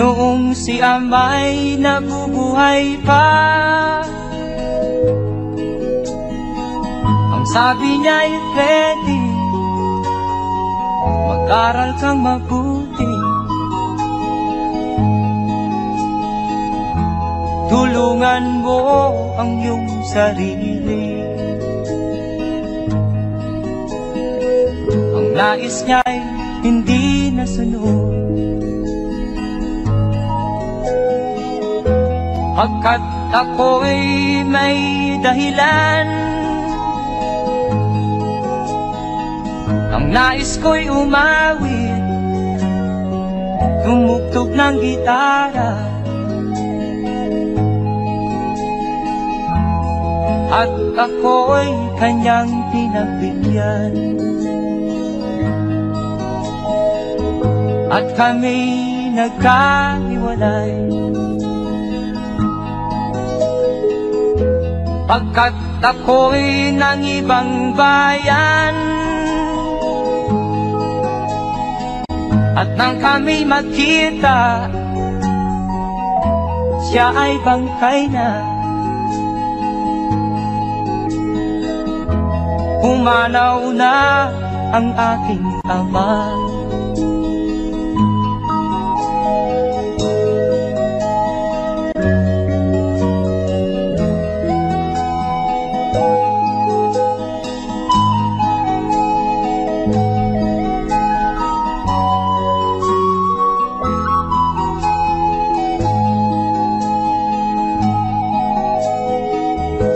Noong si ama'y nabubuhay pa, ang sabi niya'y Freddy, mag-aral kang mabuti, tulungan mo ang iyong sarili. Ang nais niya'y hindi nasunod, pagkat ako'y may dahilan. Ang nais ko'y umawit, tumugtog ng gitara, at ako'y kanyang pinagbigyan. At kami nagkahiwalay, pagkat ako'y ng ibang bayan. At nang kami magkita, siya ay bangkay na. Pumanaw na ang aking ama.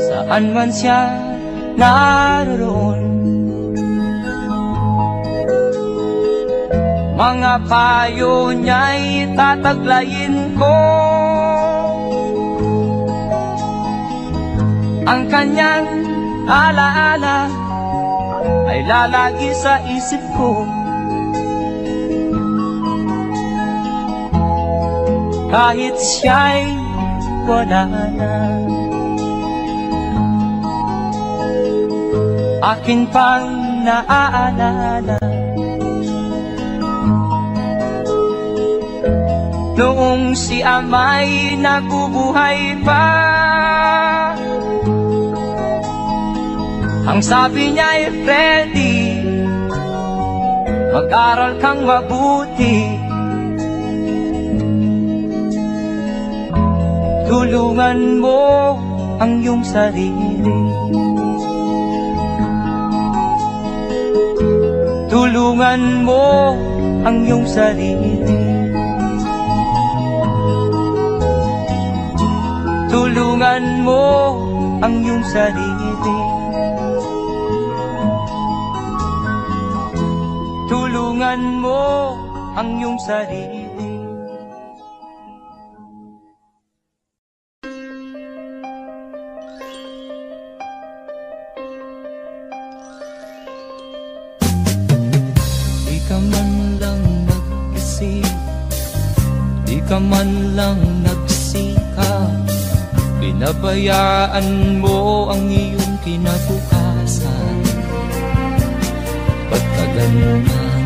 Saan man siya naroon, mga payo niya'y tataglayin ko. Ang kanyang alaala ay lalagi sa isip ko, kahit siya'y wala na. Akin pang naaalala noong si ama'y nabubuhay pa, ang sabi niya'y Freddy, mag-aral kang mabuti, tulungan mo ang iyong sarili. Tulungan mo ang iyong sarili. Tulungan mo ang iyong sarili. Tulungan mo ang iyong sarili. Di ka man lang nagsikap, pinabayaan mo ang iyong kinabukasan. Ba't ka ganyan?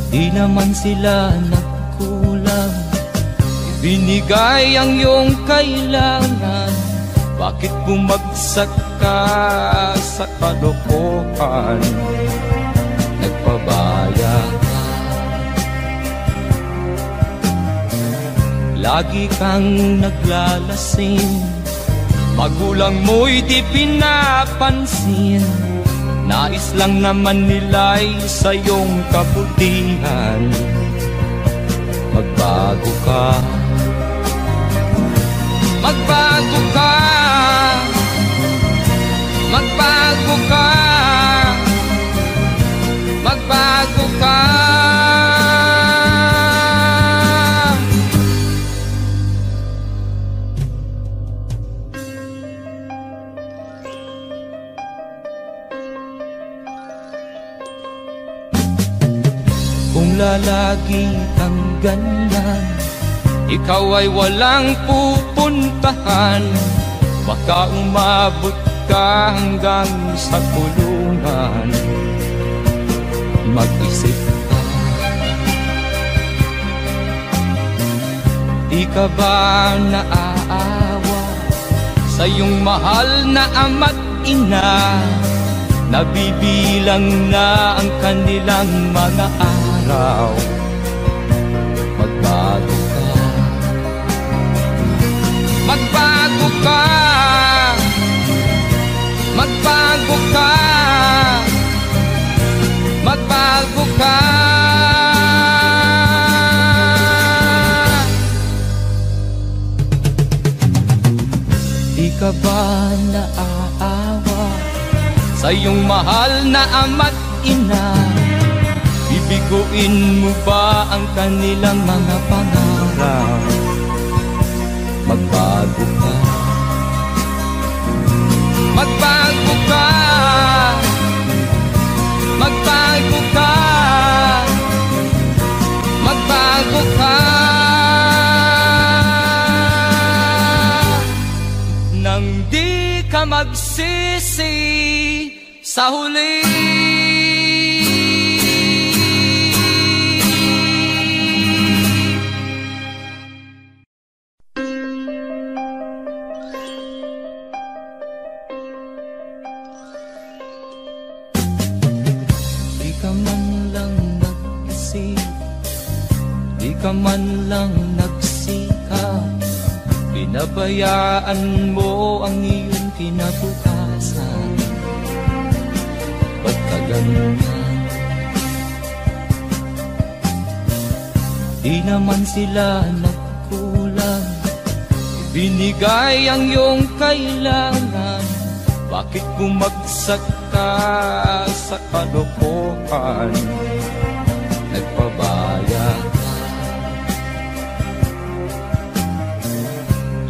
Di naman sila nagkulang, ibinigay ang iyong kailangan. Bakit bumagsak ka sa kalokohan? Nagpabaya ka, lagi kang naglalasing, magulang mo'y di pinapansin. Nais lang naman nila'y sa iyong kabutihan. Magbago ka, magbago ka, magbago ka, magbago ka. Kung lalagi kang ganyan, ikaw ay walang pupuntahan. Baka umabot ka hanggang sa kulungan. Mag-isip ka, Di ka ba naaawa sa iyong mahal na ama't ina? Nabibilang na ang kanilang mga araw. Magbago ka, magbago ka, magbago ka, magbago ka. Di ka ba naaawa sa iyong mahal na ama't ina? Bibiguin mo ba ang kanilang mga pangarap? Magbago ka, magbago ka, magbago ka, magbago ka. Nang di ka magsisi sa huli. Di ka man lang nag-isip, di ka man lang nagsikap, pinabayaan mo ang iyong kinabukasan. Ba't ka ganyan? Di naman sila nagkulang, binigay ang iyong kailangan. Bakit bumagsak ka sa kalokohan? Nagpabaya ka,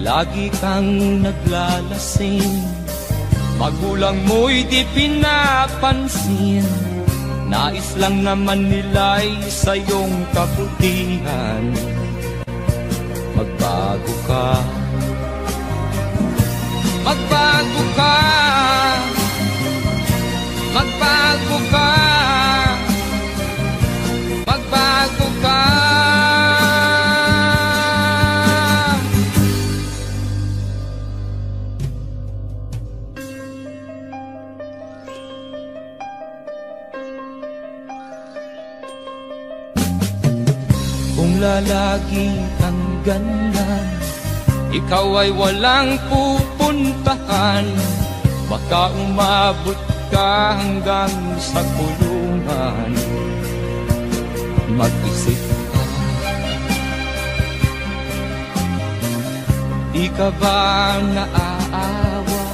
lagi kang naglalasing, magulang mo'y di pinapansin. Nais lang naman nila'y sa iyong kabutihan. Magbago ka, magbago ka, magbago ka, magbago ka. Kung lalagi kang ganyan, ikaw ay walang pupuntahan. Baka umabot ka hanggang sa kulungan. Mag-isip ka, di ka ba naaawa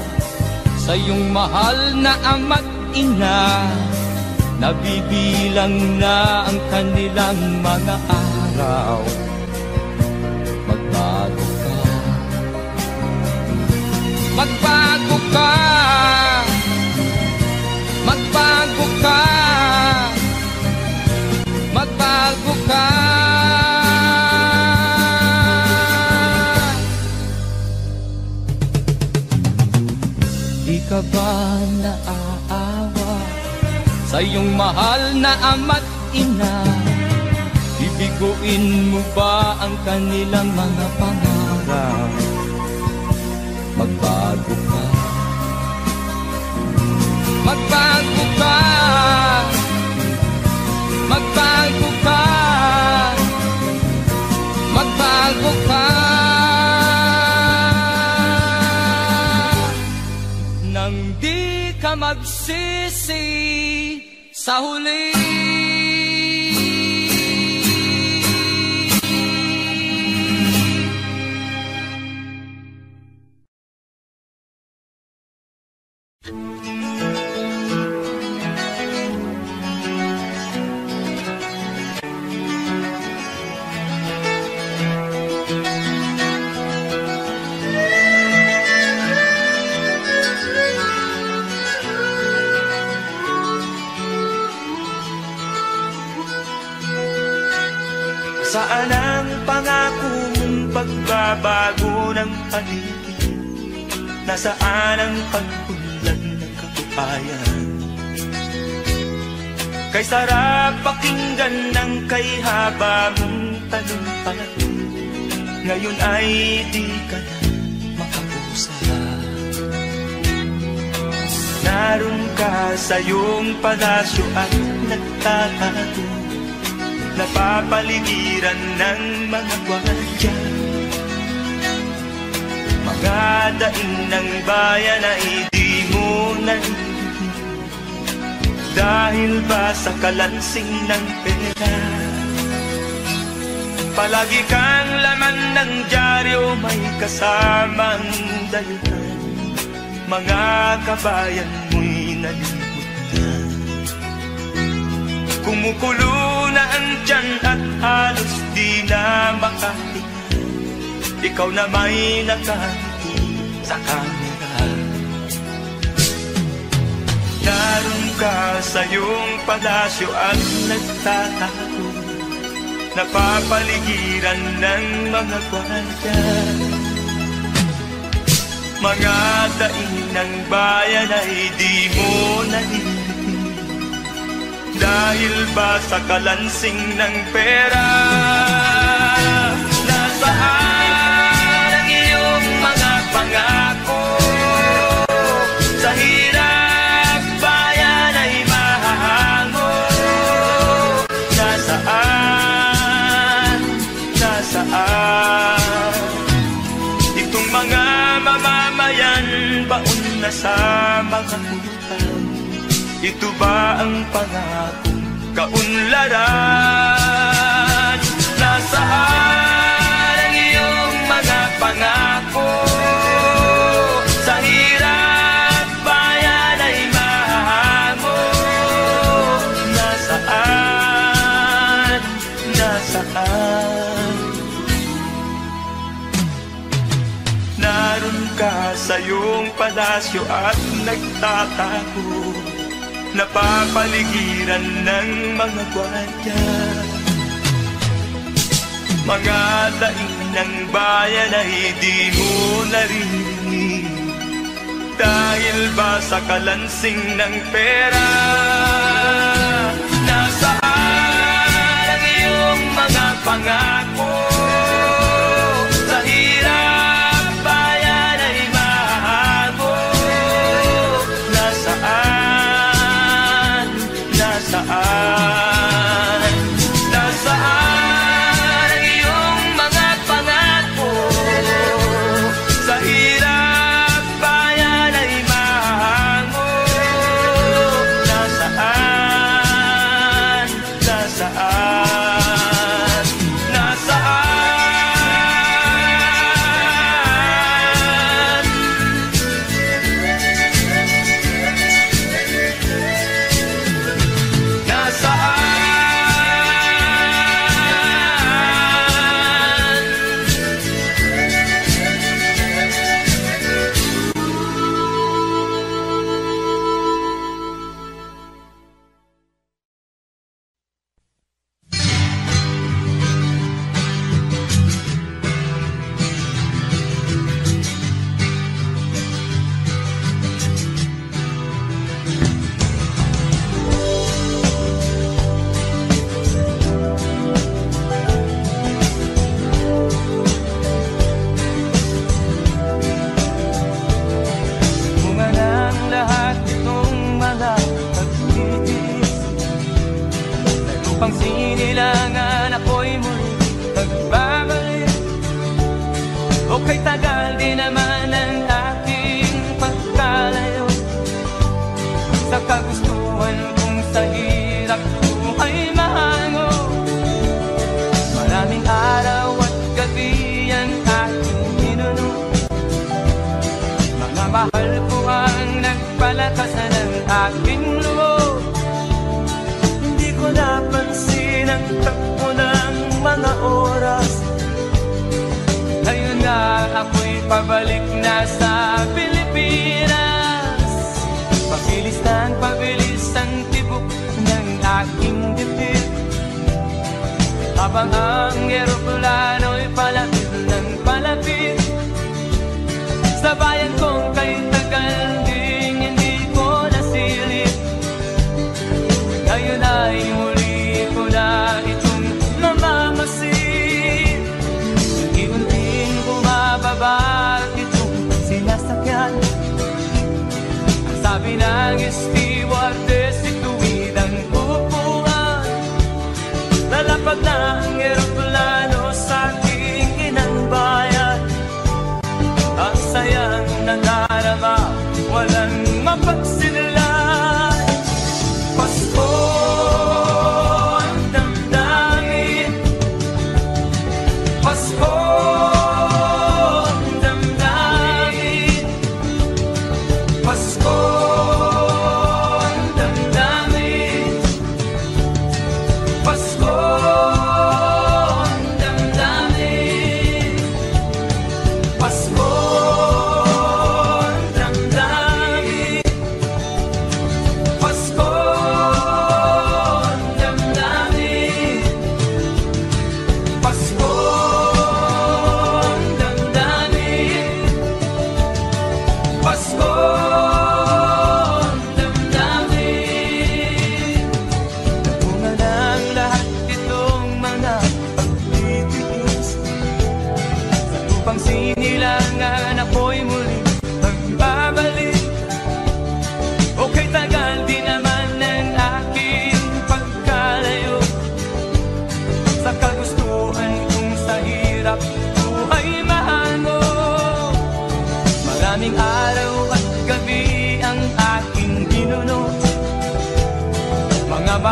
sa iyong mahal na ama't ina? Nabibilang na ang kanilang mga araw. Magbago ka, magbago ka, magbago ka, magbago ka. Di ka ba naaawa sa iyong mahal na ama't ina? Bibiguin mo ba ang kanilang mga pangarap? Magbago ka, magbago ka, magbago ka, magbago ka. Nang di ka magsisi sa huli. Saan ang pangako mong pagbabago ng paligid? Nasaan ang pagpunlan ng kabuhayan? Kay sarap pakinggan ng kay haba mong talumpati. ngayon ay di ka na makausap. Naroon ka sa iyong palasyo at nagtatago, napapaligiran ng mga gwardiya. Mga daing ng bayan ay di mo narinig, dahil ba sa kalansing ng pera? Palagi kang laman ng dyaryo, may kasamang dayuhan, mga kabayan mo'y nalimutan. Kumukulo na ang tiyan at halos di na makahinga, ikaw na may nakangiti sa kamera. Naroon ka sa iyong palasyo at nagtatago, napapaligiran ng mga gwardiya. Mga daing ng bayan ay di mo narinig, dahil ba sa kalansing ng pera? Nasaan ang iyong mga pangako? Sa hirap bayan ay mahahango. Nasaan itong mga mamamayan, baon na sa mga utang? Ito ba ang pangakong kaunlaran? Nasaan ang iyong mga pangako? Sa hirap bayan ay mahahango. Nasaan? Naroon ka sa iyong palasyo at nagtatago, napapaligiran ng mga gwardiya. Mga daing ng bayan ay di mo narinig, dahil ba sa kalansing ng pera? Nasaan ang iyong mga pangako? Sa hirap bayan ay mahago. Nasaan? Nasaan ang iyong mga pangako? Sa hirap bayan ay mahango. Nasaan? Okay, tagal din naman ang aking pagkalayo sa kagustuhan kong sa hirap ko ay mahango. Maraming araw at gabi ang aking ninuno, mga mahal ko ang nagpalakasan ng aking loob. Hindi ko napansin ang takbo ng mga oras. Ngayon na ako'y pabalik na sa Pilipinas. Pabilis ang tibok ng aking dibdib, habang ang eroplano'y palapit ng palapit sa bayan kong kay tagal ding hindi ko nasilip. Ngayon ay muli ko na itong namamasid. Unti-unti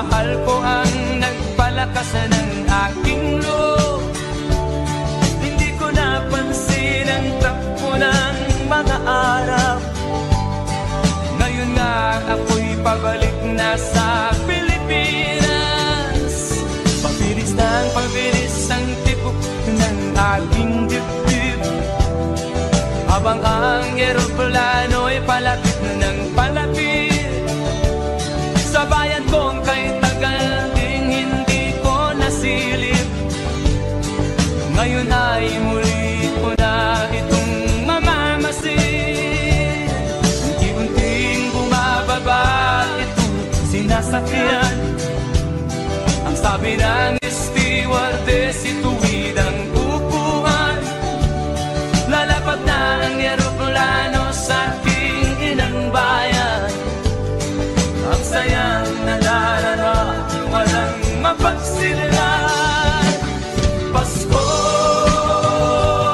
mahal ko ang nagpalakas ng aking loob. Hindi ko napansin ang takbo ng mga araw. Ngayon nga ako'y pabalik na sa Pilipinas. Pabilis ng pabilis ang tibok ng aking dibdib, habang ang eroplano'y palapit na ng palapit sa bayan kong kay tagal ding hindi ko nasilip. Ngayon ay muli ko na itong mamamasin. Unti-unting bumababa itong sinasakyan. Ang sabi ng stewardess, ituwid ang upuan. Lalapag na ang eroplano sa aking inang bayan. Ang sayang nadarama, walang mapagsilan. Pasko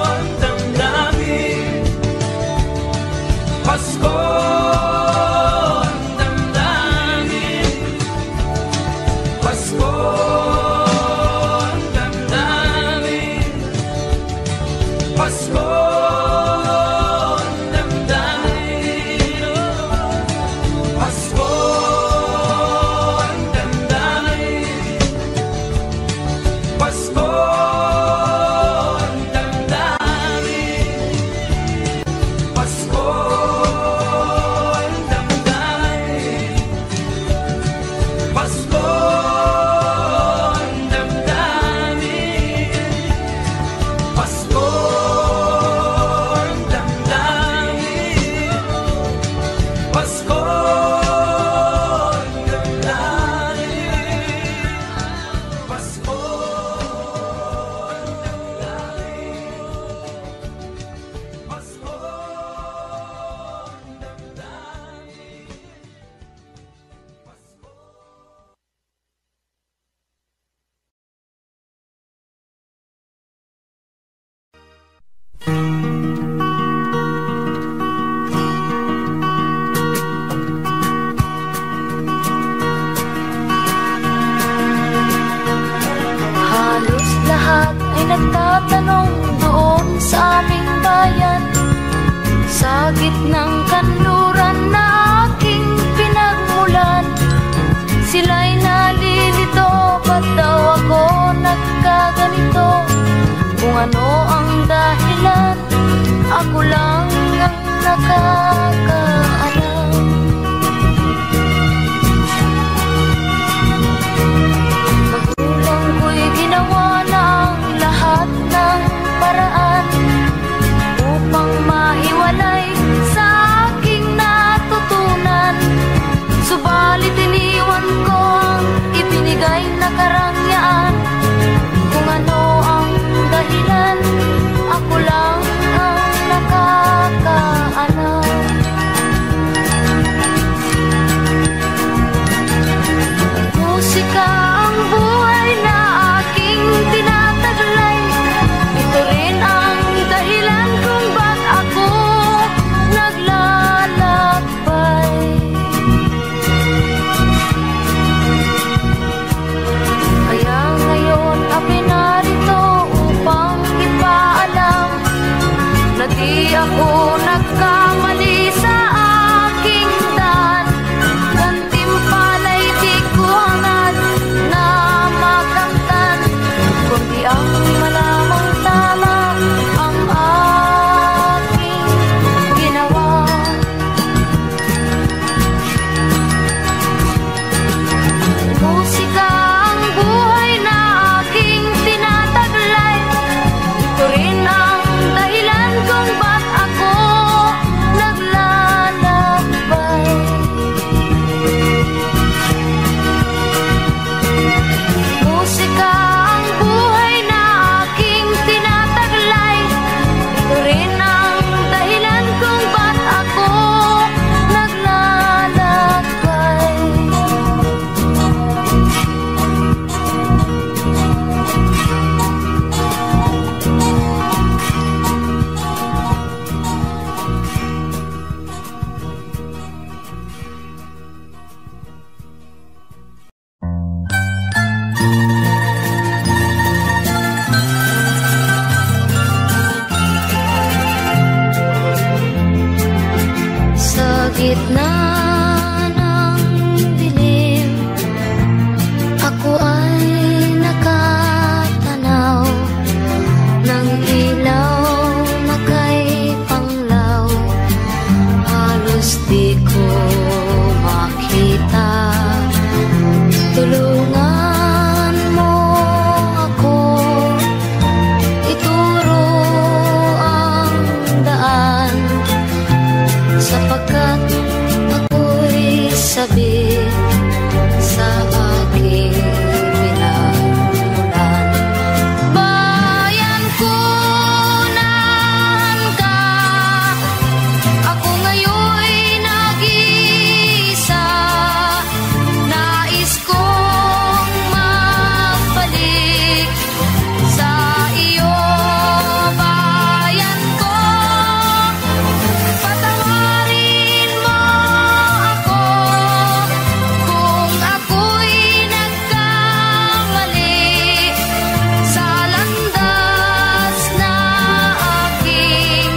ang damdamin, Pasko ang damdamin, Pasko ang damdamin, Pasko ang damdamin, Pasko ang damdamin, Pasko ang damdamin, Pasko ang damdamin, Pasko ang damdamin, Pasko ang damdamin, Pasko ang damdamin, Pasko ang damdamin, Pasko ang Halos lahat ay nagtatanong doon sa aming bayan, sa gitnang kanluran na aking pinagmulan. Sila'y nalilito, ba't daw ako nagkaganito? Kung ano ang dahilan, ako lang ang nakakaalam. Magulang ko'y ginawa ng lahat ng paraan upang mahiwalay sa aking natutunan. Subalit iniwan ko ang ibinigay na karangyaan. Kung ano ang dahilan, ako lang ang nakakaalam. Musika ang buhay na aking tinataglay. Ito rin ang dahilan kung ba't ako naglalakbay. Kaya ngayon ako'y narito upang ipaalam na di ako nagkamali sa aking daan. Gantimpala'y di ko hangad na makamtan, kundi ang malamang tama ang aking ginawa. Musika ang buhay na aking tinataglay. Ito rin ang dahilan kung ba't ako gitna ng dilim, ako ay nakatanaw ng ilaw na kay Panglaw. Halos di ko makita. Tulungan mo ako, ituro ang daan, sapagkat ako'y sabi sa aking pinagmulan. Bayan ko, naan ka? Ako ngayon'y nag-iisa. Nais kong magbalik sa iyo, bayan ko. Patawarin mo ako kung ako'y nagkamali sa landas na aking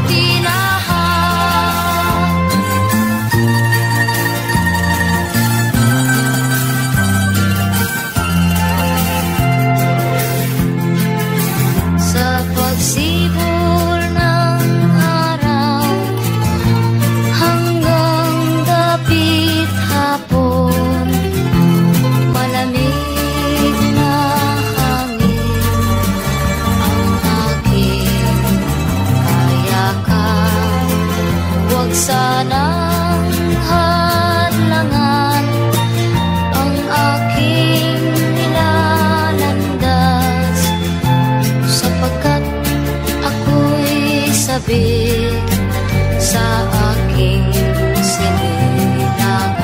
tinahan. Sa pagsibol ng araw hanggang dapit hapon, malamig na hangin ang aking kayakan. Huwag sanang hadlangan ang aking nilalandas, sapagkat ako'y sabik sa aking sinilangan.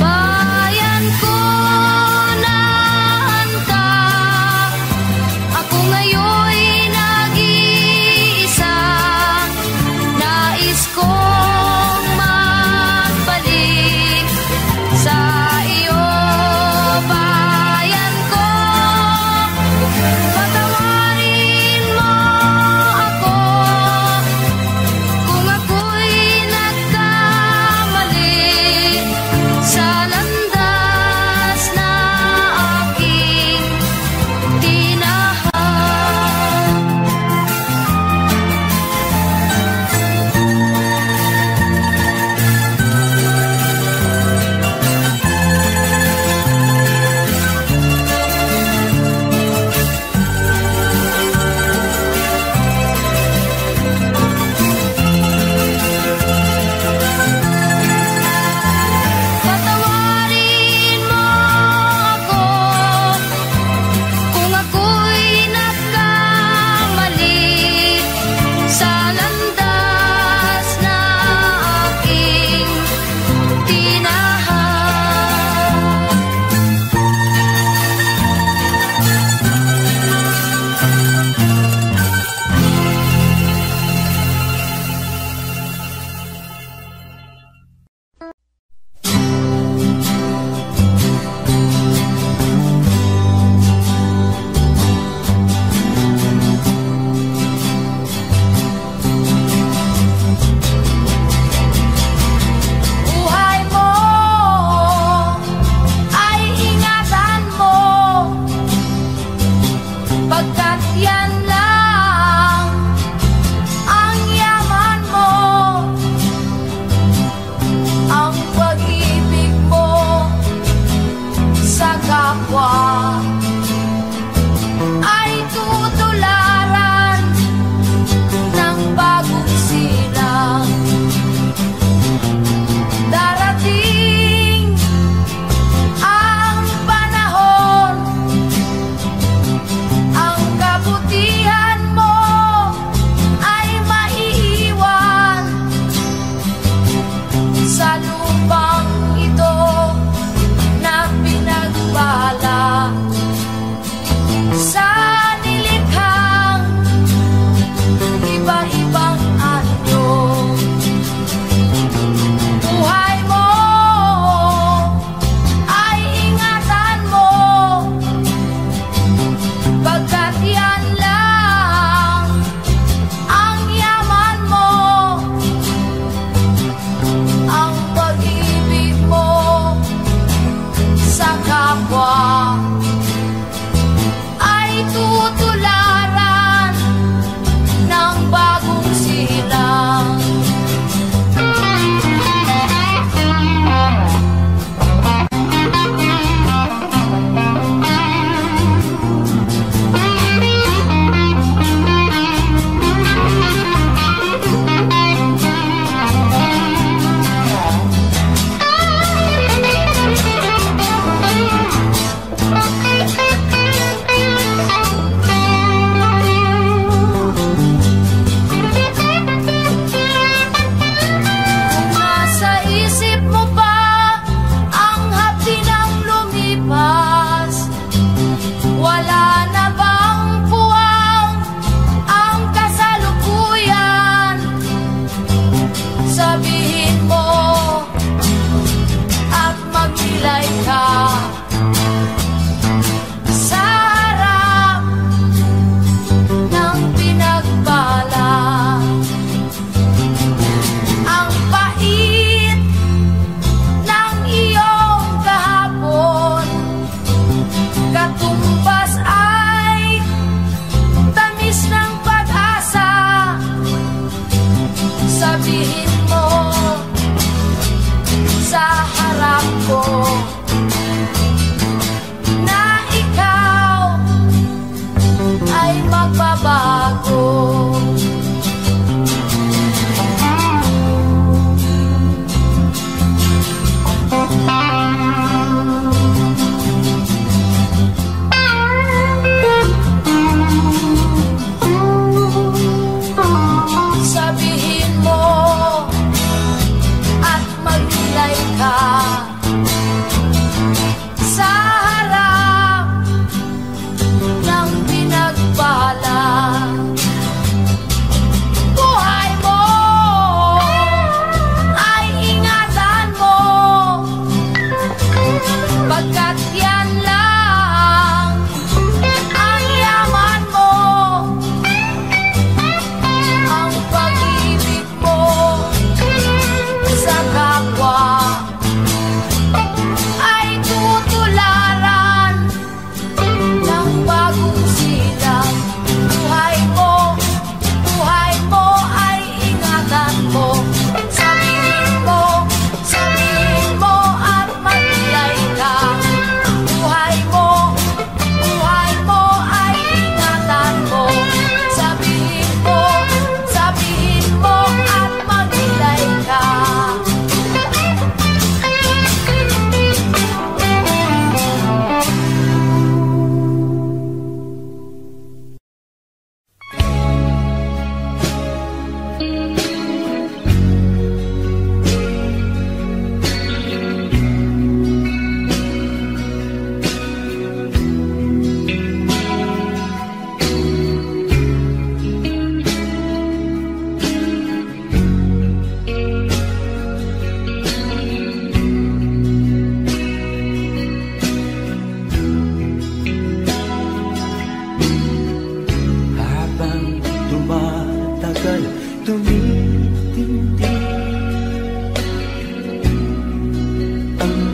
Bayan ko, naan ka? Ako ngayon'y nag-iisa. Nais kong magbalik sa iyo, bayan ko. Patawarin mo ako kung ako'y nagkamali sa landas na aking tinahan. Patawarin mo ako kung ako'y nagkamali sa landas na aking tinahan. Buhay mo ay ingatan mo, pagkat yan lang ang yaman mo. Ang pag-ibig mo sa kapwa ay tutularan ng bagong silang. Darating ang panahon, ang kabutihan mo ay maiiwan sa lupang ito na pinagbala. kapwa ay tutularan ng bagong silang.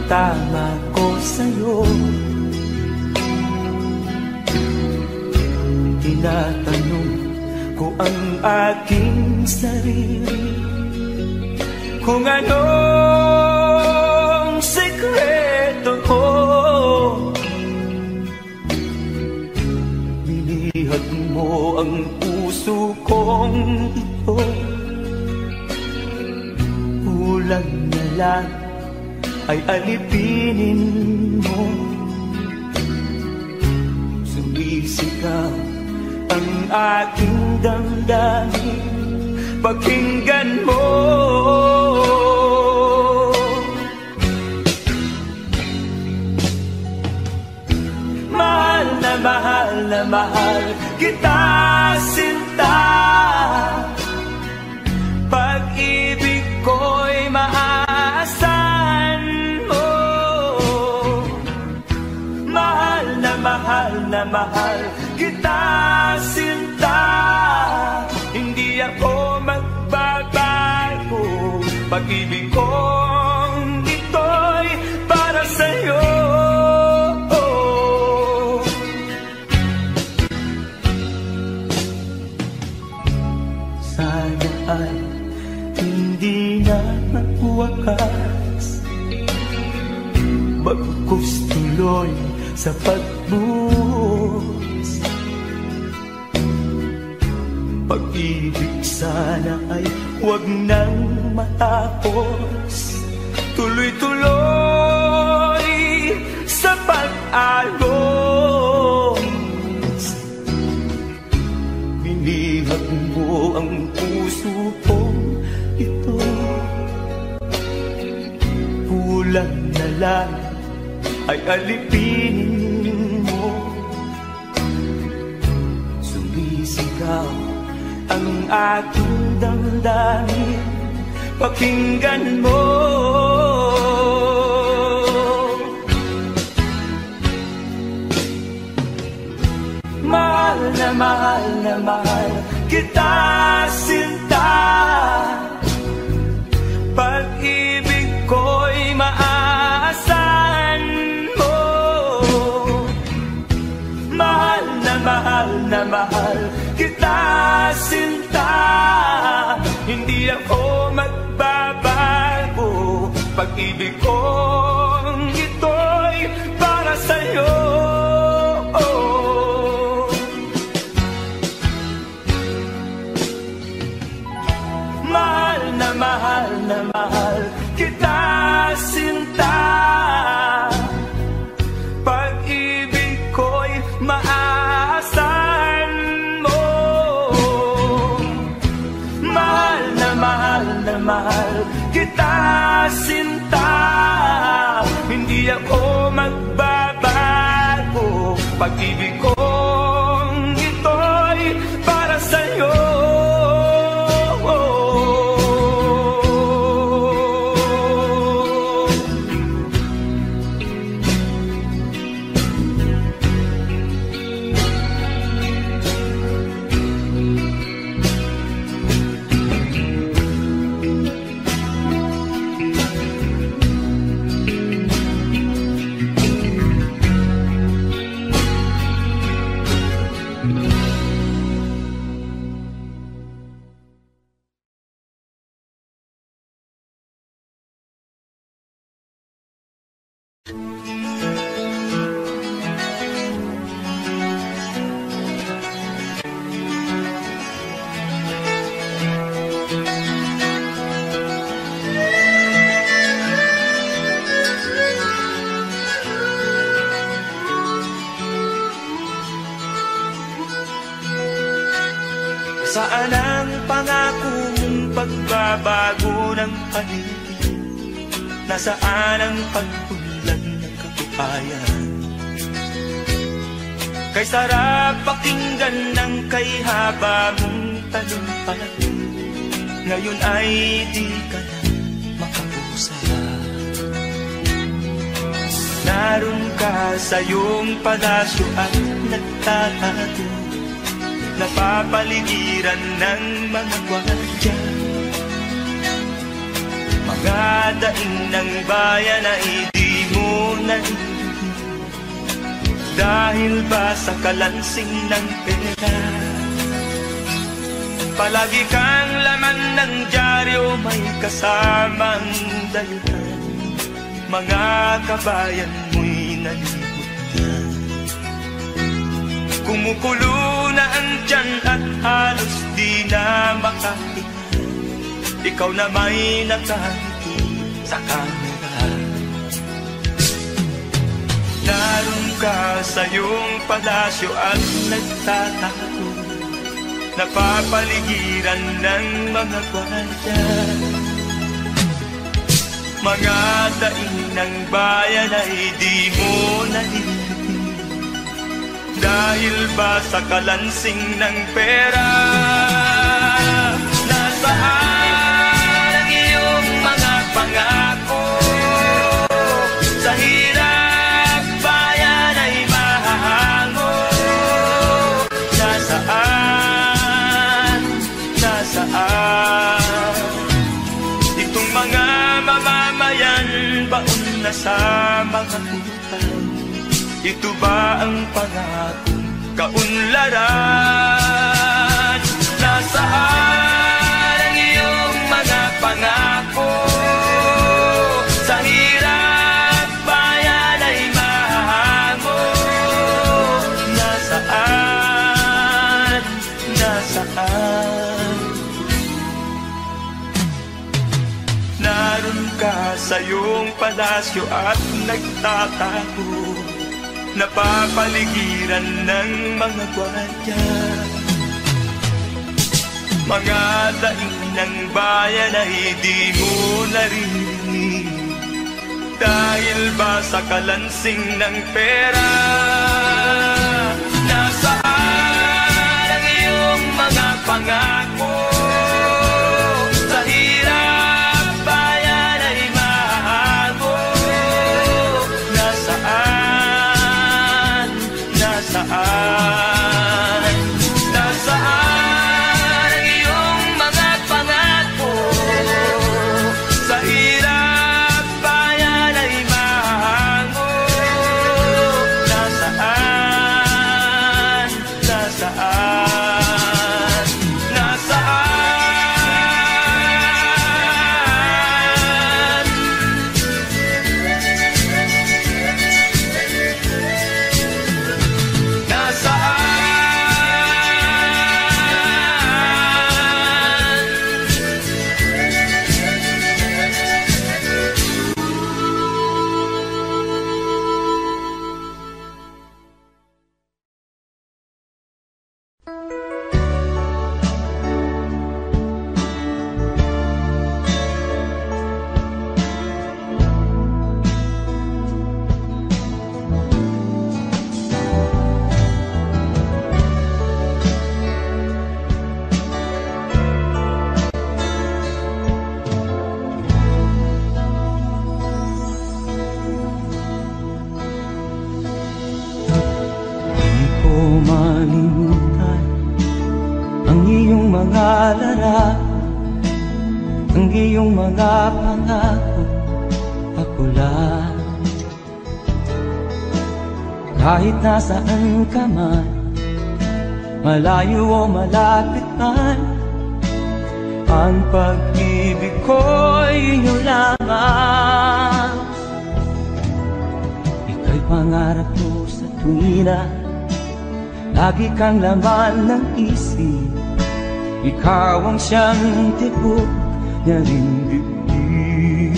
tama ko sa'yo. Tinatanong ko ang aking sarili kung anong sekreto ko. Binihag mo ang puso kong ito, kulang na lang ay alipinin mo. Sumisigaw ang aking damdamin, pakinggan mo. Mahal na mahal na mahal kita, sinta. Pag-ibig ko'y maaasahan mo. Mahal na mahal kita, sinta. Hindi ako magbabago. Pag-ibig kong ito'y para sa'yo. sa pagbuhos. Pag-ibig sana ay huwag nang matapos, tuloy-tuloy sa pag-alos. Binihag mo ang puso kong ito, kulang na lang ay alipinin mo. Sumisigaw ang aking damdamin, pakinggan mo. Mahal na mahal na mahal kita, sinta. Pag-ibig ko'y maaasahan mo. Mahal na mahal kita, sinta. Hindi ako magbabago. Pag-ibig kong ito'y para sa'yo. Mahal na mahal kita, sinta. Pag-ibig ko'y maaasahan mo. Mahal na mahal kita, sinta. Hindi ako magbabago. Pag-ibig kong ito'y para sa'yo. Saan ang pangako mong pagbabago ng paligid? Nasaan ang pagbulag ng kabuhayan? Kay sarap pakinggan ng kay haba mong talumpati, ngayon ay di ka na makapusa. Naroon ka sa iyong palasyo at nagtatago, napapaligiran ng mga gwardiya. Mga daing ng bayan na hindi mo narinig, dahil ba sa kalansing ng pera? Palagi kang laman ng dyaryo, may kasamang dayuhan. Mga kabayan mo'y nalibot na. Kumukulo na ang tiyan at halos di na makahinga. Ikaw na may nakangiti sa kamera. Naroon ka sa iyong palasyo at nagtatago, napapaligiran ng mga gwardiya. Mga daing ng bayan ay di mo narinig, dahil ba sa kalansing ng pera? Nasaan ang iyong mga pangako? Sa hirap bayan ay mahahango. Nasaan? Itong mga mamamayan, baon na sa mga utang. Ito ba ang pangakong kaunlaran? Nasaan ang iyong mga pangako? Sa hirap bayan ay mahango. sa iyong palasyo at nagtatago, napapaligiran ng mga gwardiya. Mga daing ng bayan ay di mo naririnig, dahil ba sa kalansing ng pera? Nasaan ang iyong mga pangako? Sa hirap bayan ay mahago. Nasaan? Nasaan? Nasaan ang iyong mga pangako? Sa hirap bayan ay mahago. Nasaan? Nasaan? Nasaan? Di ko malimutan ang iyong mga larawan, ang iyong mga pangako, ako lang. Kahit nasaan ka man, malayo o malapit man, ang pag-ibig ko'y iyo lamang. Ika'y pangarap ko sa tuwina, lagi kang laman ng isip. Ikaw ang siyang tibok niya ring dibdib.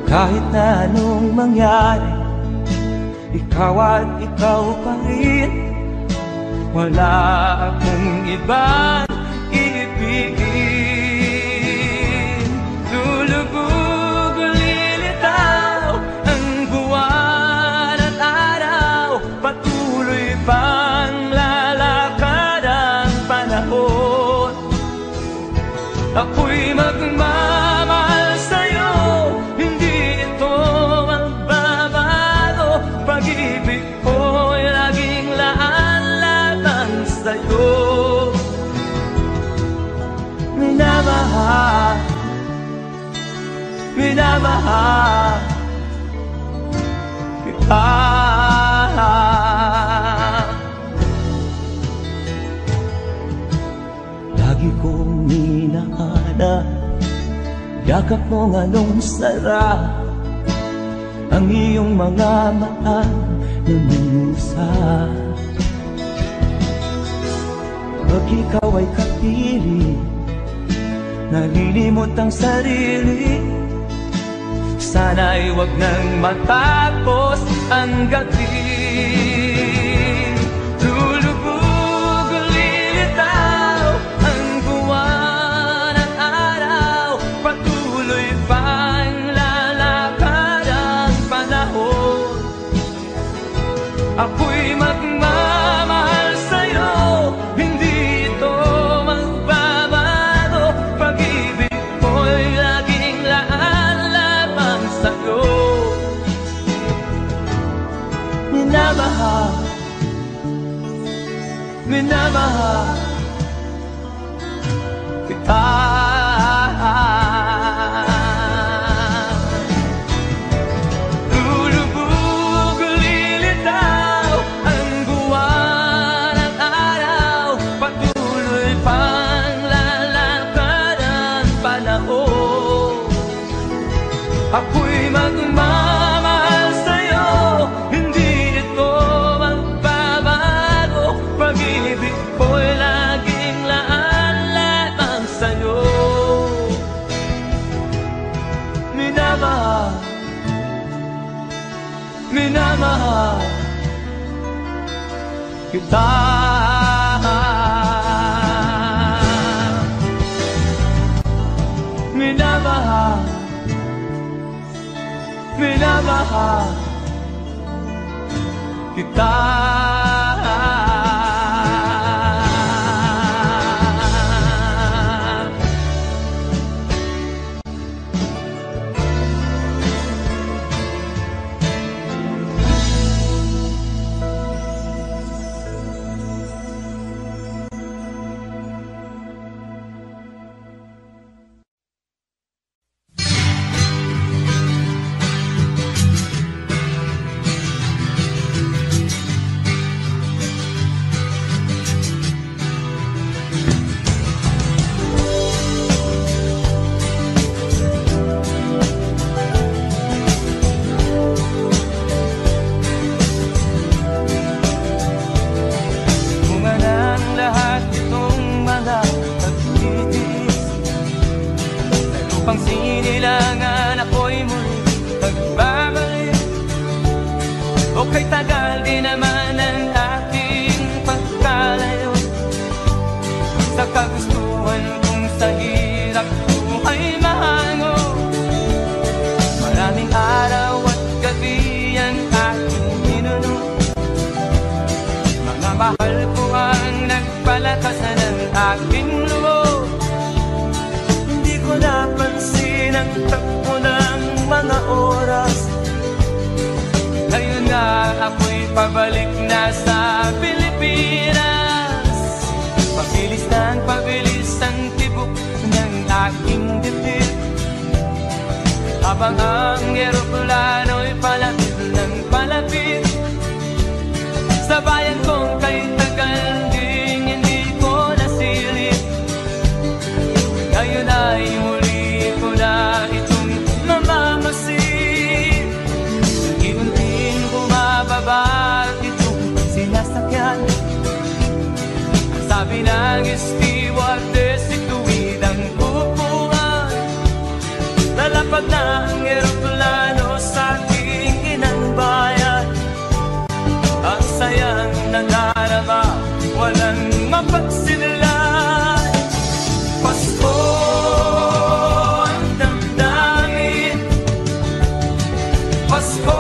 Kahit na anong mangyari, ikaw at ikaw pa rin. Wala akong ibang ibigin. Lulubog o lilitaw ang buwan at araw, patuloy pang lalakad ang panahon. Ako'y magmamahal sa'yo, hindi ito magbabago. Pag-ibig ko'y laging laan lamang sa'yo. Minamahal, minamahal kita. Lagi kong hinahanap yakap mong anong sarap, ang iyong mga mata na minusap. Pag ikaw ay kapiling, nalilimot ang sarili. Sana'y wag nang matapos ang gabi. Lulubog o lilitaw ang buwan at araw, patuloy pang lalakad ang panahon. Ako'y magmamahal sa'yo, hindi ito magbabago. Pag-ibig ko'y laging laan lamang sa'yo. Minamahal, minamahal kita. Lulubog o lilitaw ang buwan at araw, patuloy pang lalakad ang panahon. Ako'y magmamahal sa'yo, hindi ito magbabago. Pag-ibig ko'y laging laan lamang sa'yo. minamahal kita. Minamahal, minamahal kita. Okay, tagal din naman ang aking pagkalayo sa kagustuhan kong sa hirap buhay mahango. Maraming araw at gabi ang aking ninuno. Mga mahal ko ang nagpalakasan ng aking loob. Hindi ko napansin ang takbo ng mga oras. Ngayon nga ako'y pabalik na sa Pilipinas. Pabilis ng pabilis ang tibok ng aking dibdib, habang ang eroplano'y palapit ng palapit sa bayan kong kay tagal ding hindi ko nasilip. Ngayon ay muli ko na itong mamamasid. Bumababa itong sinasakyan. Ang sabi ng stewardess, ituwid ang upuan. Lalapag na ang eroplano sa aking inang bayan. Ang sayang nangarama, walang mapagsinlan. Pasko ang damdamin, Pasko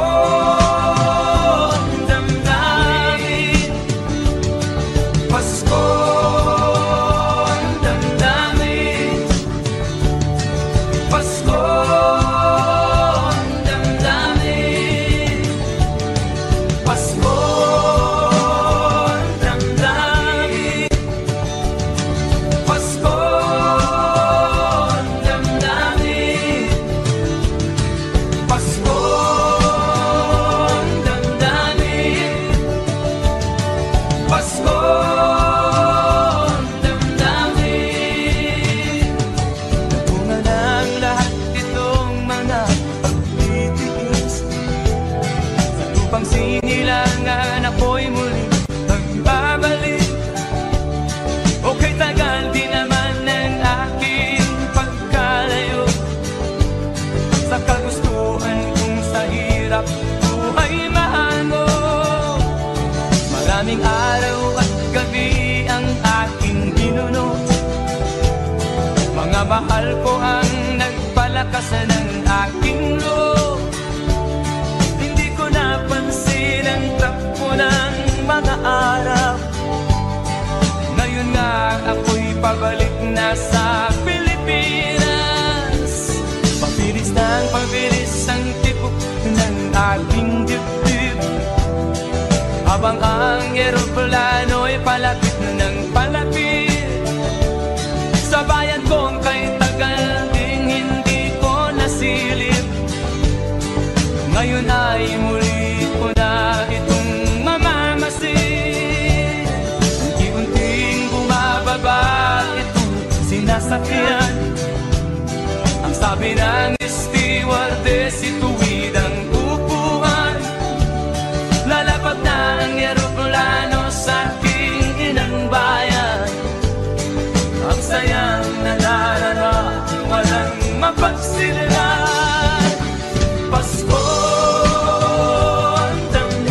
maraming araw at gabi ang aking ginuno. Mga mahal ko ang nagpalakasan ng aking loob. Hindi ko napansin ang takbo ng mga araw. Ngayon nga ako'y pabalik na sa Pilipinas. Pabilis ng pabilis ang tibok ng aking dibdib, habang ang eroplano'y palapit ng palapit sa bayan kong kay tagal ding hindi ko nasilip. Ngayon ay muli ko na itong mamamasid. Unti-unting bumababa itong sinasakyan. Ang sabi ng stewardess, ituwid ang upuan. Lalapag na ang eroplano sa aking inang bayan. Ang sayang nanarara, walang mapagsilan. Pasko ang damdamin,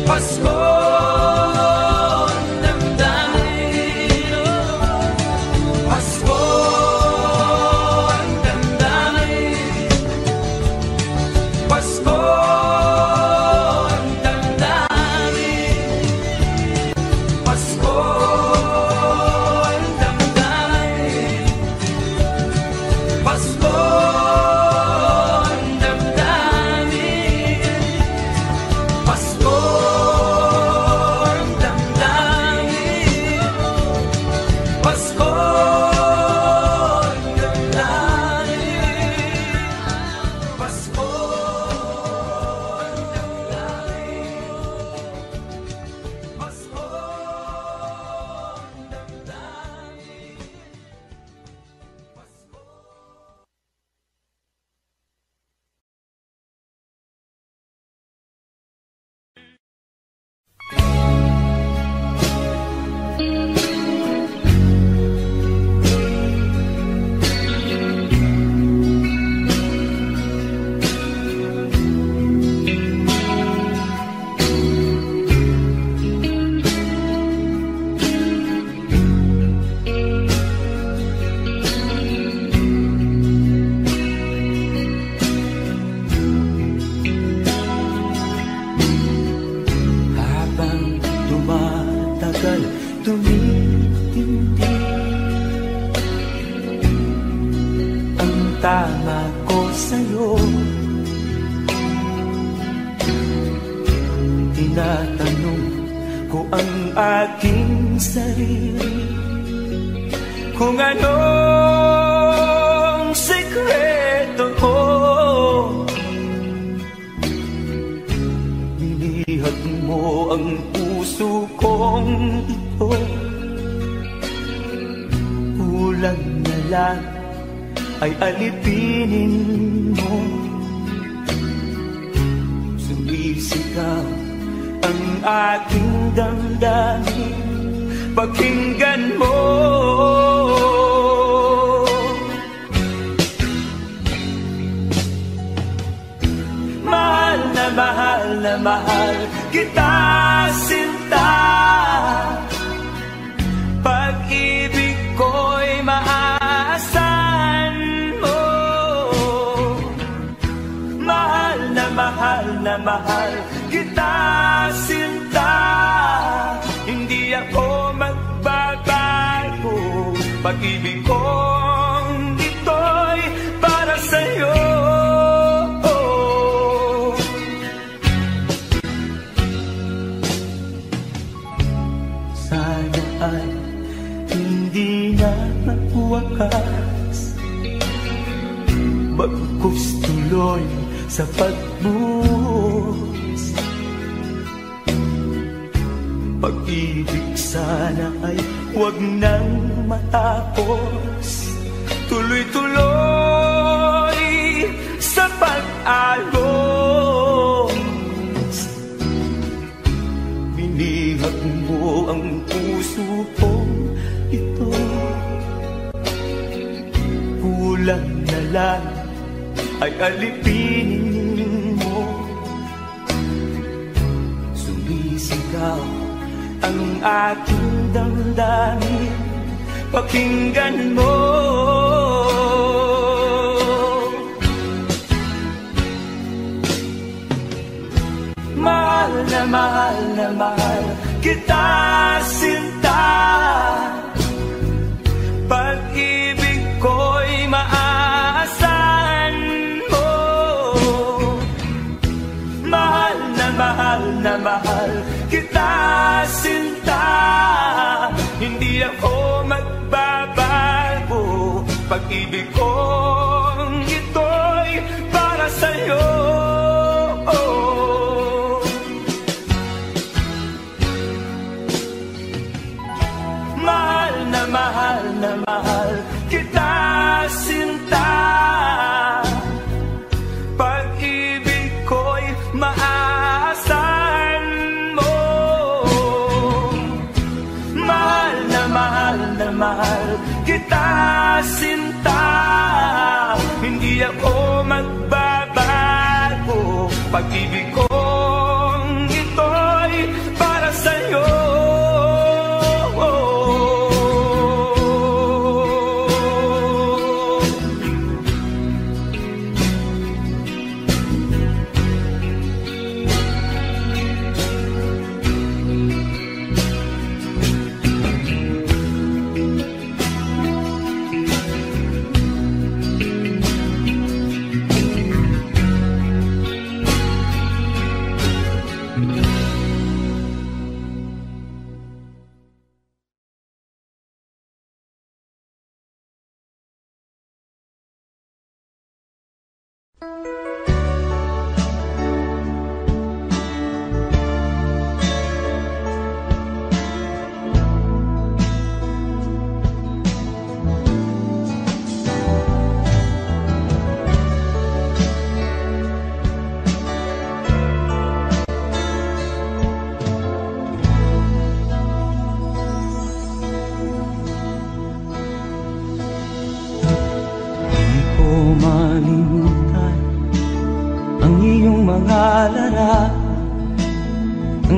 Pasko ang damdamin, Pasko ang damdamin, Pasko ang damdamin, Pasko ang damdamin, Pasko ang damdamin, Pasko ang damdamin, Pasko ang damdamin, Pasko ang damdamin, Pasko ang habang tumatagal, tumitindi ang tama ko sa'yo. Tinatanong ko ang aking sarili kung anong sekreto ko. Nilihag mo ang puso kong ito, kulang na lang ay alipinin mo. Sumisigaw ang aking damdamin, pakinggan mo. Mahal na mahal na mahal kita, sinta. Pag-ibig ko'y maaasahan mo. Mahal na mahal na mahal kita, sinta. Hindi ako magbabago. Pag-ibig kong ito'y para sa'yo. Sana ay hindi na magwakas, bagkus tuloy sa pagbuhos. Pag-ibig sana ay huwag nang matapos, tuloy-tuloy sa pag-agos. Binihag mo ang puso kong ito, kulang na lang ay alipinin mo. Sumisigaw ang aking damdamin, pakinggan mo. Mahal na mahal kita, sinta. Pag-ibig ko'y maaasahan mo. Mahal na mahal kita, sinta. Hindi ako magbabago. Pag-ibig kong ito'y para sa'yo. Mahal na mahal kita, sinta. Pag-ibig ko'y maaasahan mo. Mahal na mahal kita, sinta. Hindi ako magbabago. Pag-ibig kong ito'y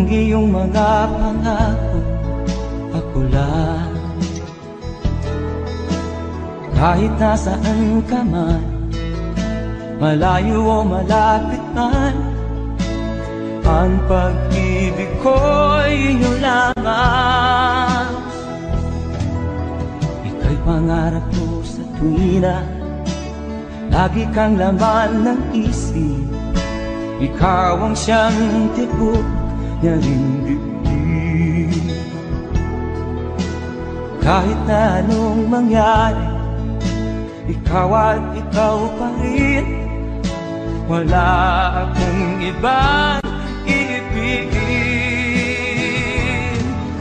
iyong mga pangako, ako lang. Kahit nasaan ka man, malayo o malapit man, ang pag-ibig ko'y inyo lamang. Ika'y pangarap ko sa tuwina, lagi kang laman ng isip. Ikaw ang siyang tibok niya rin dibdib. Kahit na anong mangyari, ikaw at ikaw pa rin. Wala akong ibang iibigin.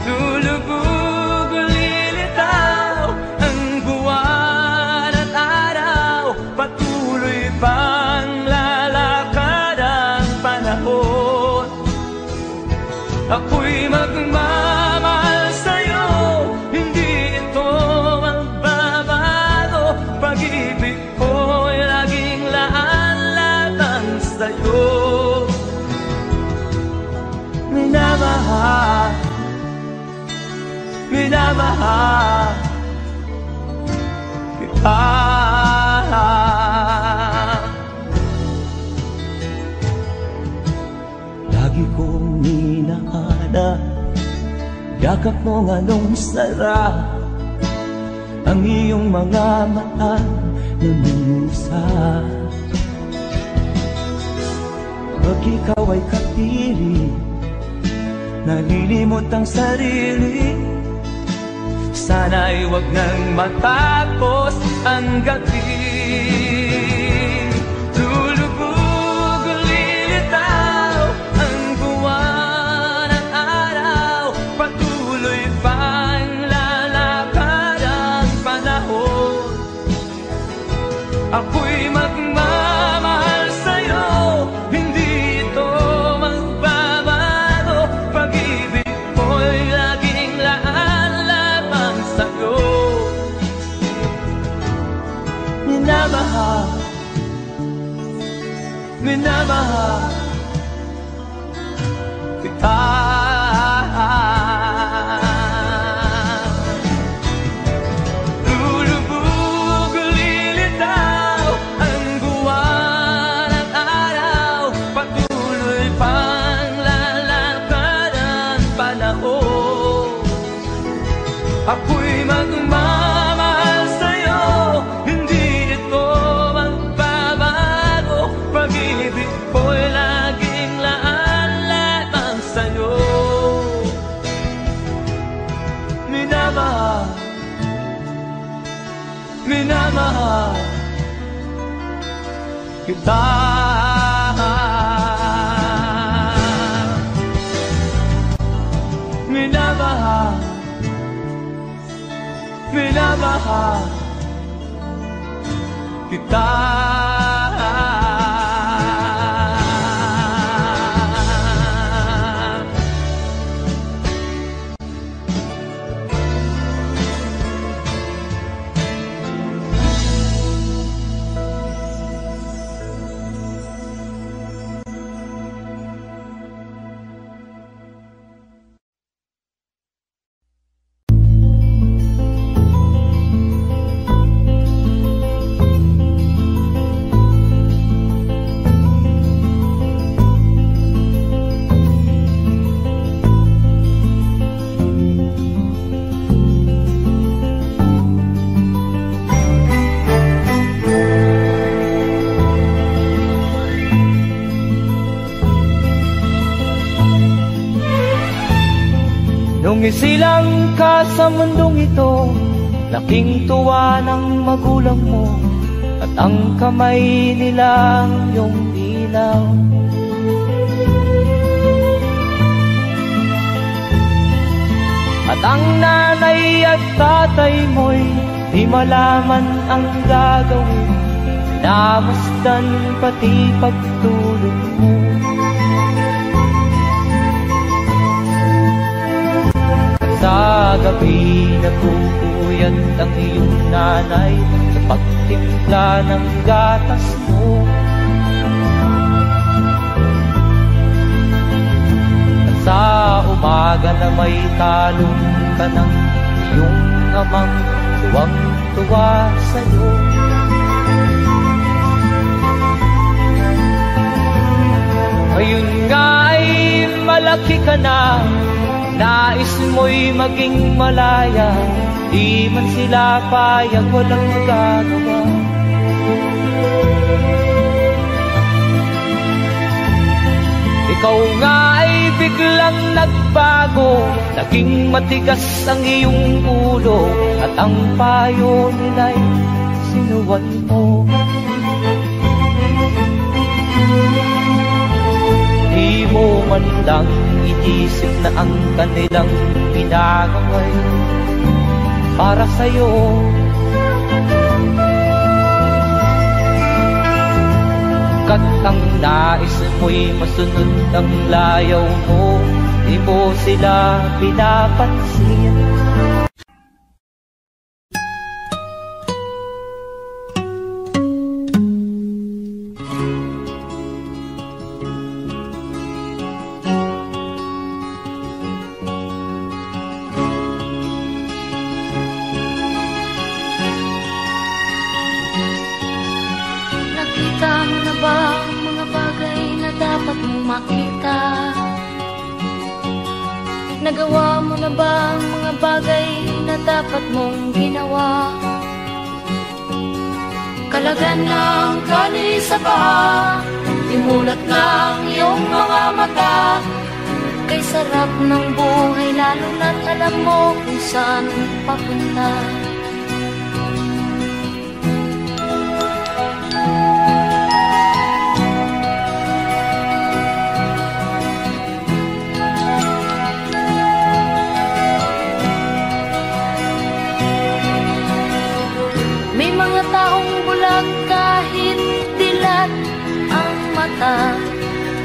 Lulubog o lilitaw ang buwan at araw, patuloy pang lalakad ang panahon. Ako'y magmamahal sa'yo, hindi ito magbabago. Pag-ibig ko'y laging laan-laan sa'yo. Minamahal, minamahal kita. Lagi kong minahana, yakap mong anong sarap, ang iyong mga mata na musap. Pag ikaw ay kapiling, nalilimot ang sarili, sana'y wag nang matapos ang gabi. Lulubog o lilitaw ang buwan at araw, patuloy pang lalakad ang panahon. Ako'y magmamahal sa'yo, hindi ito magbabago. Pag-ibig ko'y laging laan lamang sa'yo. Minamahal, minamahal kita. Lulubog o lilitaw ang buwan at araw, patuloy pang lalakad ang panahon. Ako'y magmamahal sa'yo, hindi ito magbabago. Pag-ibig ko'y laging laan lamang sa'yo. Minamahal, minamahal kita. Minamahal, minamahal kita. Nung isilang ka sa mundong ito, laking tuwa ng magulang mo, at ang kamay nilang iyong ilaw. At ang nanay at tatay mo'y di malaman ang gagawin, namasdan pati pagtulog mo. Sa gabi nagpupuyat ang iyong nanay sa pagtimpla ng gatas mo. At sa umaga na may talong ka ng iyong amang tuwang-tuwa sa'yo. Ngayon nga ay malaki ka na, nais mo'y maging malaya, di man sila payag, walang magagawa. Ikaw nga ay biglang nagbago, naging matigas ang iyong ulo, at ang payo nila'y sinuwan mo. Di mo man lang inisip na ang kanilang pinagaway para sa'yo. Kat ang nais mo'y masunod ang layaw mo, di mo sila pinapansin. Nagawa mo na ba ang mga bagay na dapat mong ginawa? Kalagan ng tali sa paa, imulat ng iyong mga mata. Kay sarap ng buhay lalo na't alam mo kung saan papunta. Kahit dilat ang mata,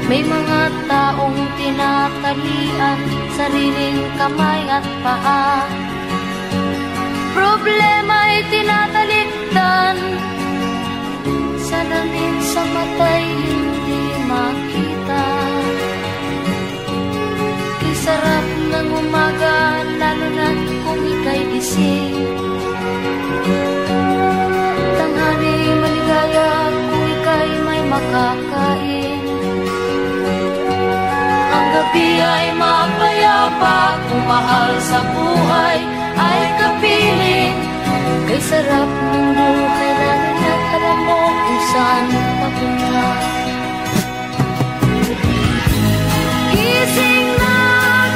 may mga taong tinatalian sariling kamay at paa. Problema'y tinatalikdan, salamin sa mata'y hindi makita. Isarap ng umaga, lalo na't kung ika'y gising. Tanghali maligaya kung ika'y may makakain. Ang gabi ay mapayapa kung mahal sa buhay ay kapiling. Kay sarap ng buhay lalo na't alam mo kung saan papunta. Gising na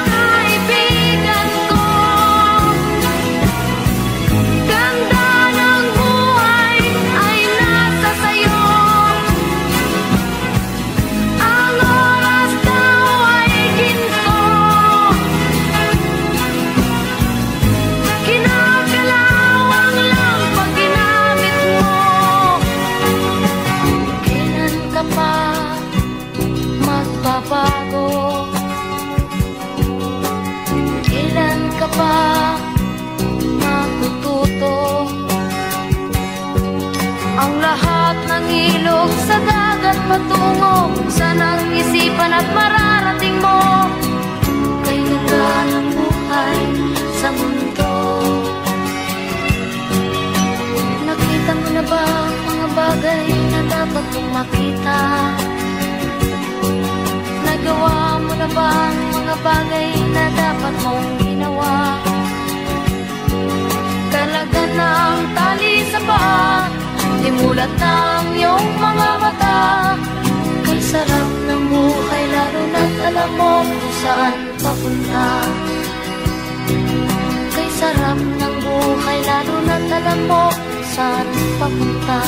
kaibigan ko, ganda ng buhay ay nasa sayo. Ang oras daw ay ginto, kinakalawang lang pag ginamit mo. Kailan ka pa magbabago? Kailan ka pa matututo? Ang lahat ng ilog sa dagat patungo, saan ang isipan at mararating mo? Kay ganda ng buhay sa mundo. Nakita mo na ba ang mga bagay na dapat mong makita? Nagawa mo na ba ang mga bagay na dapat mong ginawa? Kalagan ng tali sa paa, imulat ng iyong mga mata. Kay sarap ng buhay lalo na't alam mo kung saan papunta. Kay sarap ng buhay lalo na't alam mo kung saan papunta.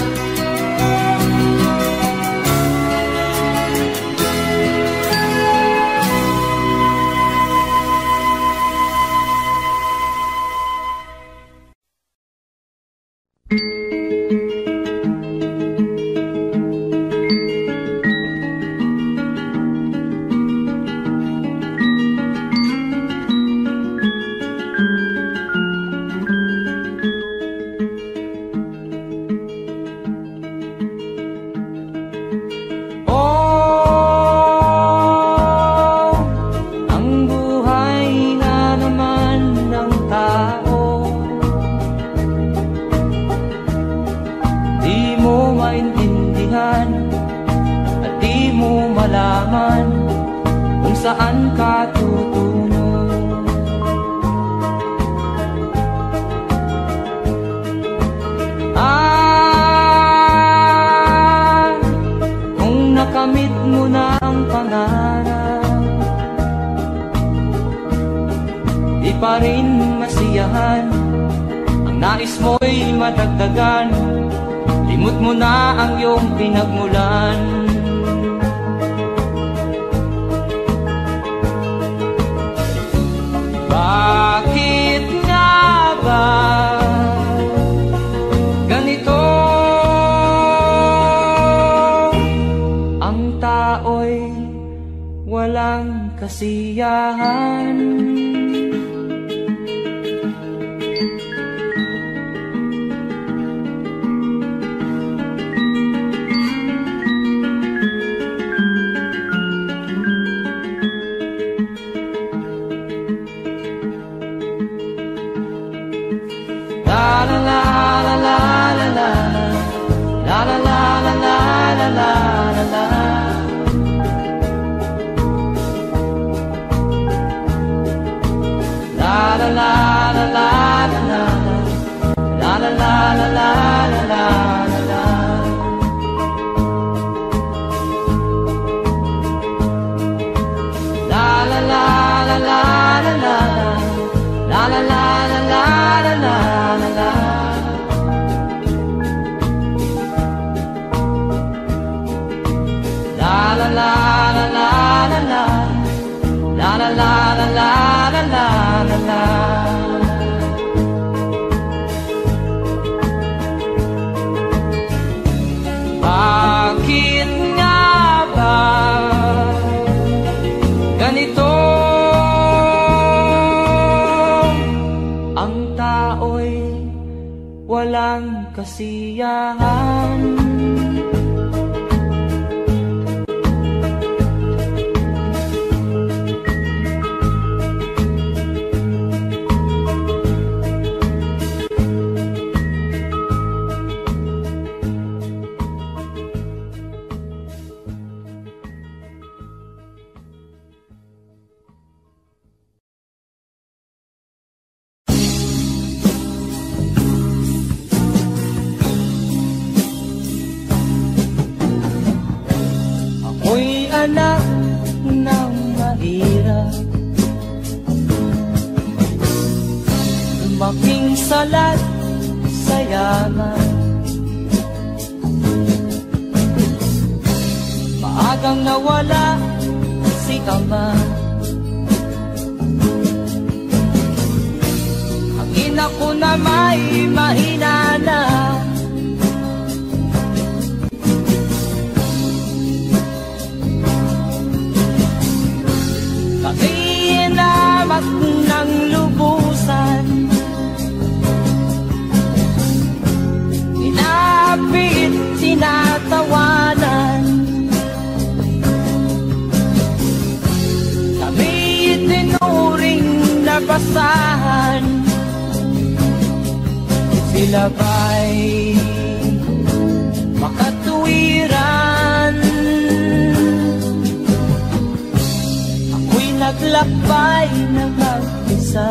saan ka tutungo. Kung nakamit mo na ang pangarap, di pa rin masiyahan, ang nais mo'y madagdagan, limot mo na ang iyong pinagmulan. Bakit nga ba ganito? Ang tao'y walang kasiyahan. Bakit nga ba ganito? Ang tao'y walang kasiyahan. Ako'y anak ng mahirap, lumaking salat sa yaman. Maagang nawala si ama, ang ina ko na may mahina na. Inamat ng lubusan, inapit, tinatawanan. Kami itinuring na basahan, sila ba'y makatuwiran? Naglakbay na mag-isa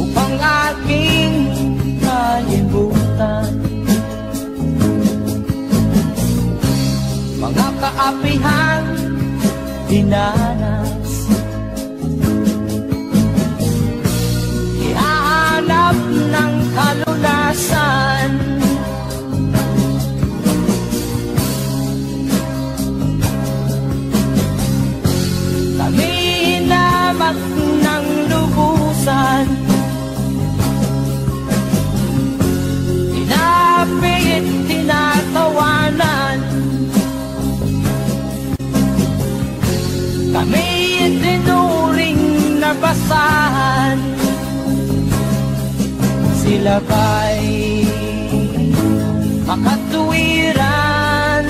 upang aking malimutan mga kaapihang dinanas. Ihahanap ng kalunasan, ng lubusan, inapit, tinatawanan. Kami itinuring na basahan, sila ba'y makatuwiran?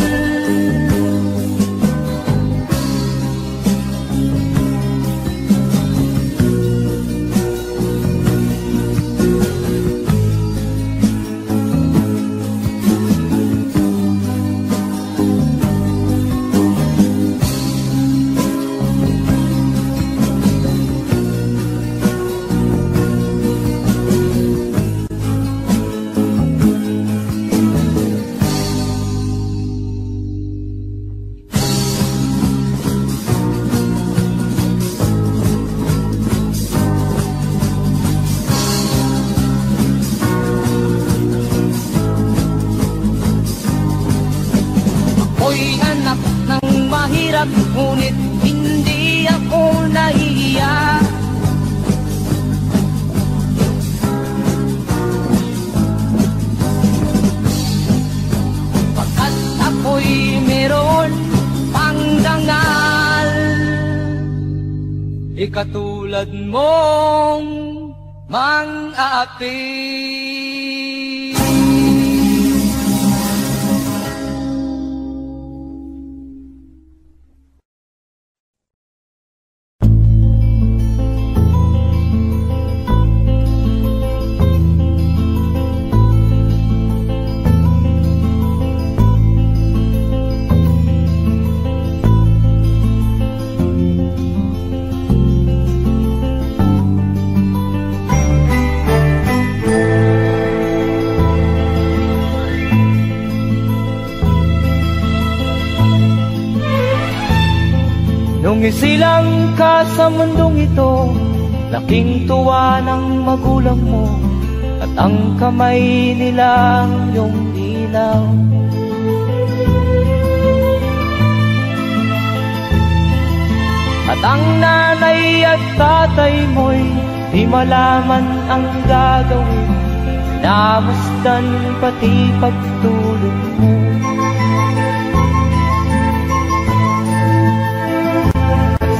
hirap, ngunit hindi ako nahihiya. Pagkat ako'y meron pang dangal, ikatulad mong mang-aapi. Nung isilang ka sa mundong ito, laking tuwa ng magulang mo, at ang kamay nilang iyong ilaw. At ang nanay at tatay mo'y di malaman ang gagawin, namasdan pati pagtulog mo.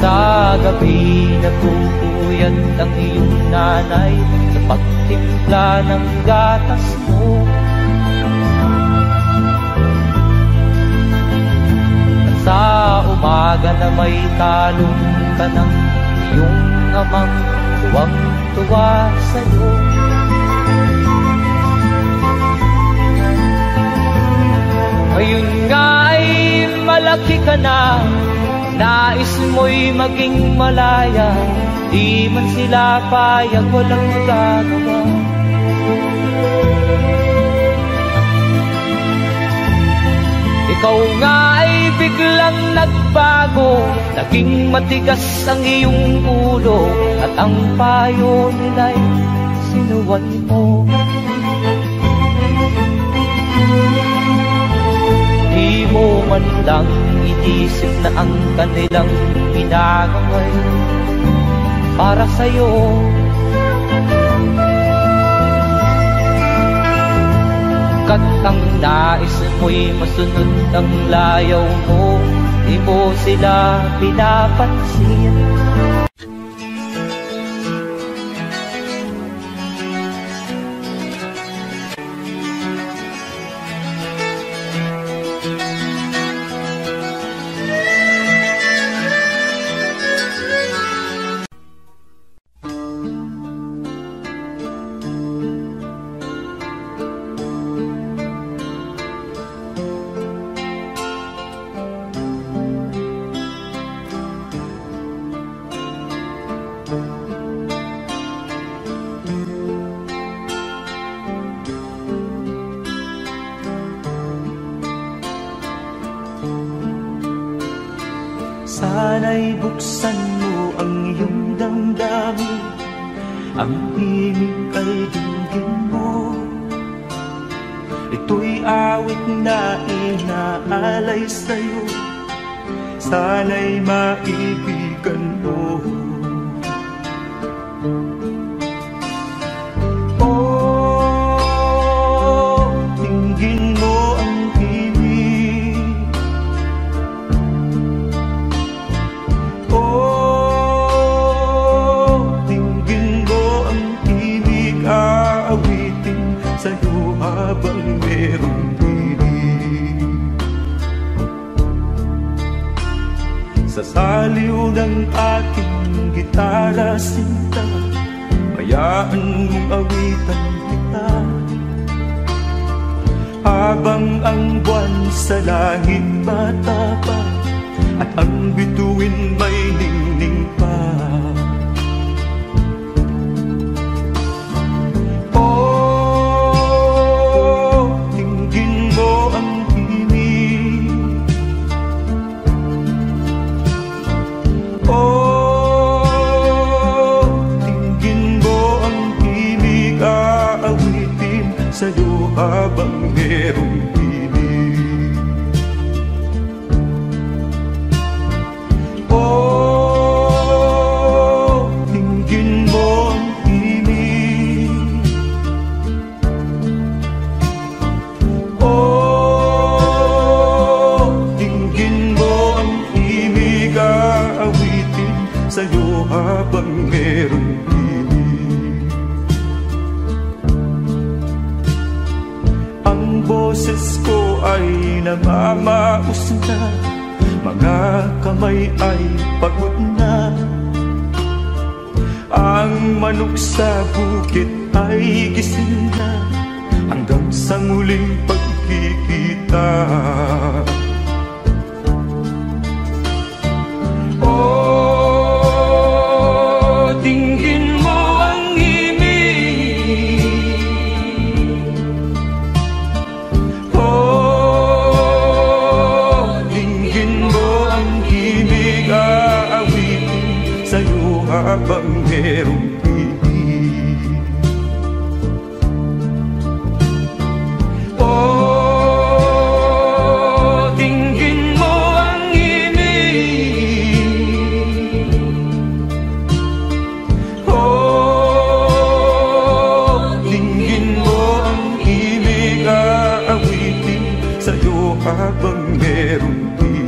Sa gabi nagpupuyat ang iyong nanay sa pagtimpla ng gatas mo. At sa umaga na may talong ka ng iyong amang tuwang-tuwa sa'yo. Ngayon nga ay malaki ka na, nais mo'y maging malaya, di man sila payag, walang magagawa. Ikaw nga ay biglang nagbago, naging matigas ang iyong ulo, at ang payo nila'y sinuway mo. Di mo man lang inisip na ang kanilang ginagaway para sa'yo. Kat ang nais mo'y masunod ang layaw mo, di mo sila pinapansin. Sana'y buksan mo ang iyong damdamin, ang himig ay dinggin mo. Ito'y awit na inaalay sa'yo, sana'y maibigan mo. Oh, dinggin mo ang himig. Oh, dinggin mo ang himig, aawitin sa'yo habang merong pinig. Sa saliw ng aking gitara sinta, hayaan mong awitan kita, habang ang buwan sa langit matapa, at ang bituin may ningning pa. Oh, dinggin mo ang himig. Oh, dinggin mo ang himig, aawitin sa'yo habang merong pinig. namamaos na, mga kamay ay pagod na. Ang manok sa bukid ay gising na, hanggang sa muling pagkikita. Oh, dinggin mo ang himig. Oh, dinggin mo ang himig, aawitin sa'yo habang merong pihig. Oh, dinggin mo ang himig. Oh, dinggin mo ang himig, aawitin sa'yo habang merong pihig.